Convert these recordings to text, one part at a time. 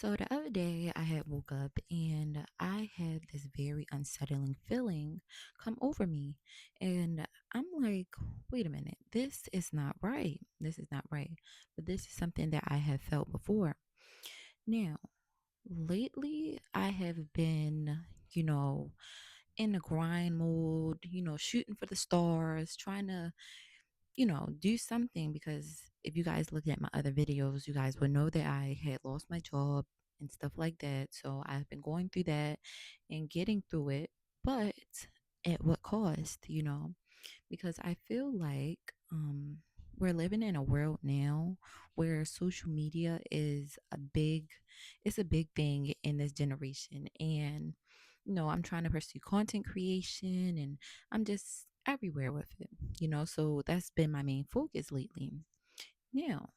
So the other day I had woke up and I had this very unsettling feeling come over me. And I'm like, wait a minute, this is not right. This is not right. But this is something that I have felt before. Now, lately I have been, you know, in the grind mode, shooting for the stars, trying to do something because if you guys looked at my other videos, you guys would know that I had lost my job and stuff like that. So I've been going through that and getting through it, but at what cost, because I feel like we're living in a world now where social media is it's a big thing in this generation. And I'm trying to pursue content creation and I'm just everywhere with it, so that's been my main focus lately. Now,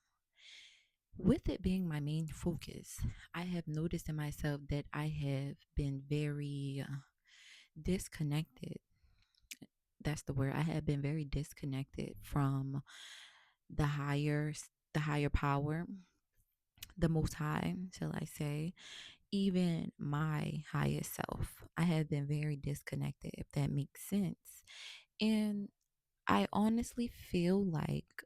with it being my main focus, I have noticed in myself that I have been very disconnected. That's the word. I have been very disconnected from the the higher power, the most high, shall I say, even my highest self. I have been very disconnected, if that makes sense. And I honestly feel like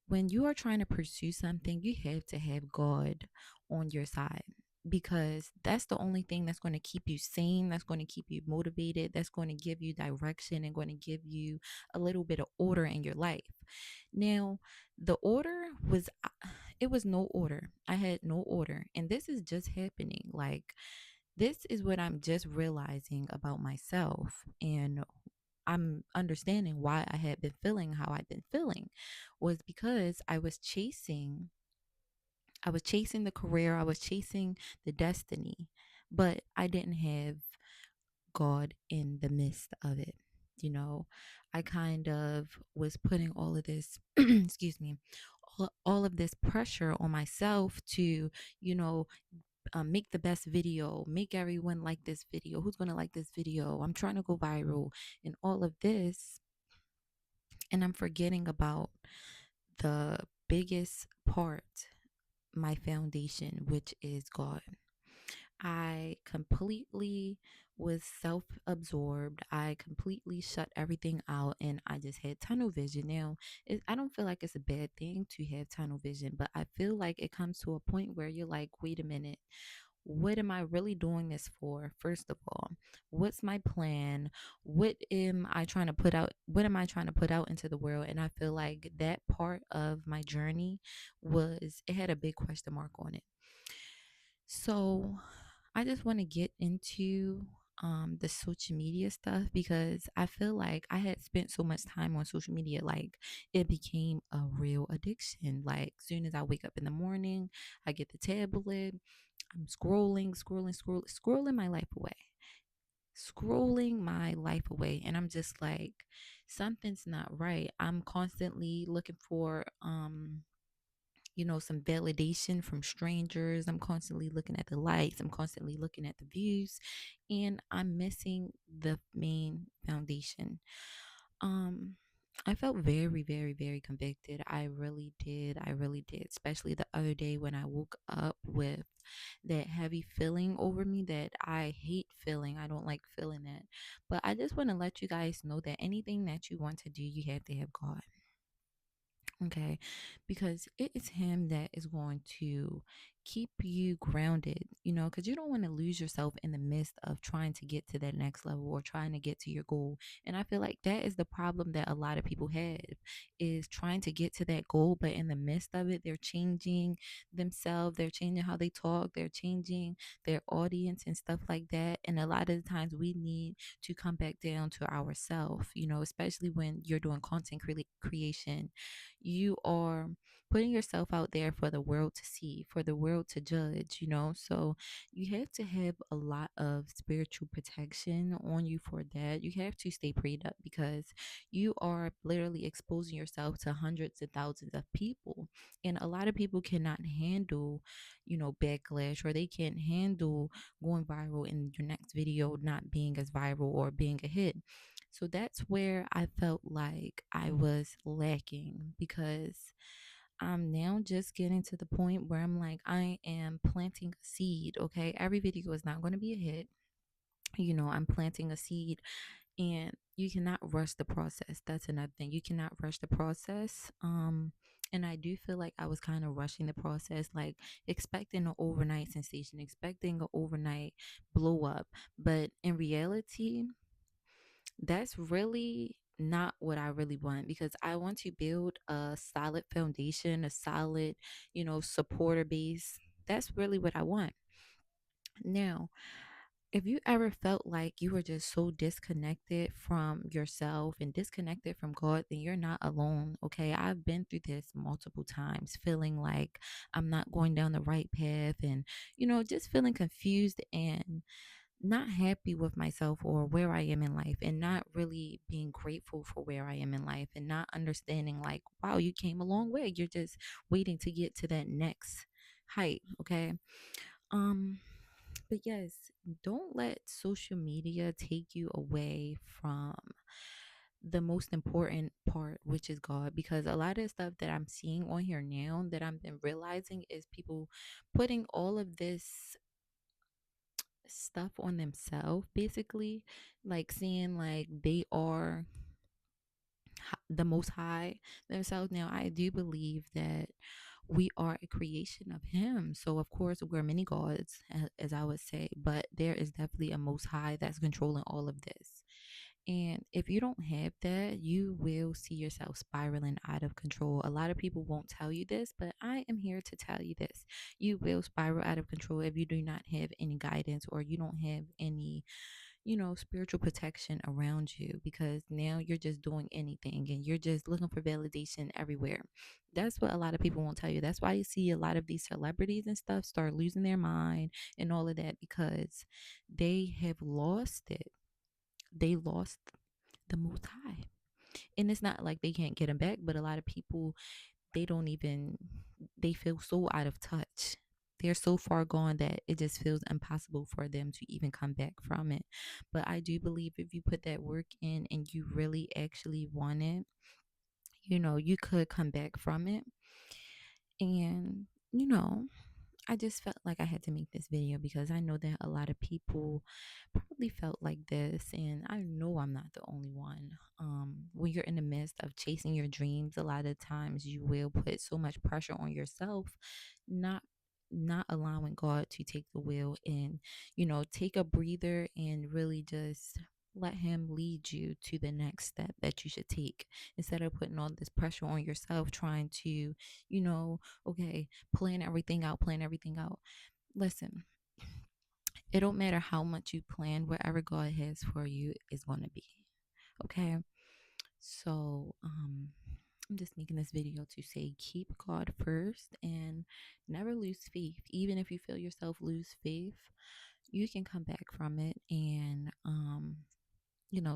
when you are trying to pursue something, you have to have God on your side because that's the only thing that's going to keep you sane, that's going to keep you motivated, that's going to give you direction and going to give you a little bit of order in your life. Now, the order was it was no order. I had no order, and this is just happening. Like this is what I'm just realizing about myself and I'm understanding why I had been feeling how I'd been feeling was because I was chasing the career, I was chasing the destiny, but I didn't have God in the midst of it. You know, I kind of was putting all of this, excuse me, all of this pressure on myself to, you know, make the best video, make everyone like this video. Who's going to like this video? I'm trying to go viral and all of this. And I'm forgetting about the biggest part, my foundation, which is God. I completely was self absorbed. I completely shut everything out and I just had tunnel vision. Now, I don't feel like it's a bad thing to have tunnel vision, but I feel like it comes to a point where you're like, wait a minute, what am I really doing this for? First of all, what's my plan? What am I trying to put out into the world? And I feel like that part of my journey it had a big question mark on it. So I just want to get into the social media stuff because I feel like I had spent so much time on social media, like it became a real addiction. Like soon as I wake up in the morning, I get the tablet, I'm scrolling my life away. Scrolling my life away. And I'm just like, something's not right. I'm constantly looking for some validation from strangers. I'm constantly looking at the likes. I'm constantly looking at the views. And I'm missing the main foundation. Um, I felt very, very, very convicted. I really did. I really did. Especially the other day when I woke up with that heavy feeling over me that I hate feeling. I don't like feeling that. But I just want to let you guys know that anything that you want to do, you have to have God. Okay, because it is him that is going to keep you grounded, because you don't want to lose yourself in the midst of trying to get to that next level or trying to get to your goal. And I feel like that is the problem that a lot of people have is trying to get to that goal, but in the midst of it, they're changing themselves, they're changing how they talk, they're changing their audience and stuff like that. And a lot of the times we need to come back down to ourselves, especially when you're doing content creation. You are putting yourself out there for the world to see, for the world to judge, so you have to have a lot of spiritual protection on you for that. You have to stay prayed up because you are literally exposing yourself to hundreds of thousands of people, and a lot of people cannot handle backlash, or they can't handle going viral in your next video not being as viral or being a hit. So that's where I felt like I was lacking because I'm now just getting to the point where I'm like, I am planting a seed. Okay. Every video is not going to be a hit. I'm planting a seed, and you cannot rush the process. That's another thing. You cannot rush the process. And I do feel like I was kind of rushing the process, like expecting an overnight sensation, expecting an overnight blow up. But in reality, that's really not what I really want, because I want to build a solid foundation, a solid, supporter base. That's really what I want. Now, if you ever felt like you were just so disconnected from yourself and disconnected from God, then you're not alone. Okay. I've been through this multiple times, feeling like I'm not going down the right path, and, just feeling confused and not happy with myself or where I am in life, and not really being grateful for where I am in life, and not understanding, like, wow, you came a long way. You're just waiting to get to that next height. Okay. Um, but yes, don't let social media take you away from the most important part, which is God. Because a lot of stuff that I'm seeing on here now that I've been realizing is people putting all of this stuff on themselves, basically, like saying like they are the most high themselves. Now, I do believe that we are a creation of him, so of course we're many gods, as I would say, but there is definitely a most high that's controlling all of this. And if you don't have that, you will see yourself spiraling out of control. A lot of people won't tell you this, but I am here to tell you this. You will spiral out of control if you do not have any guidance, or you don't have any, spiritual protection around you, because now you're just doing anything and you're just looking for validation everywhere. That's what a lot of people won't tell you. That's why you see a lot of these celebrities and stuff start losing their mind and all of that, because they have lost it. They lost the most high. And it's not like they can't get him back, but a lot of people, they don't even, they feel so out of touch. They're so far gone that it just feels impossible for them to even come back from it. But I do believe if you put that work in and you really actually want it, you could come back from it. And, I just felt like I had to make this video because I know that a lot of people probably felt like this, and I know I'm not the only one. When you're in the midst of chasing your dreams, a lot of times you will put so much pressure on yourself, not not allowing God to take the wheel, and, take a breather and really just let him lead you to the next step that you should take, instead of putting all this pressure on yourself, trying to, okay, plan everything out. Listen, it don't matter how much you plan, wherever God has for you is going to be. Okay. So, I'm just making this video to say keep God first and never lose faith. Even if you feel yourself lose faith, you can come back from it, and,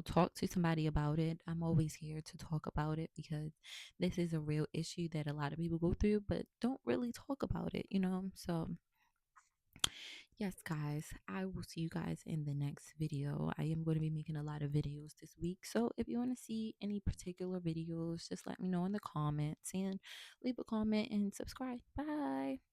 talk to somebody about it. I'm always here to talk about it, because this is a real issue that a lot of people go through, but don't really talk about it. So, yes, guys, I will see you guys in the next video. I am going to be making a lot of videos this week. So if you want to see any particular videos, just let me know in the comments, and leave a comment and subscribe. Bye.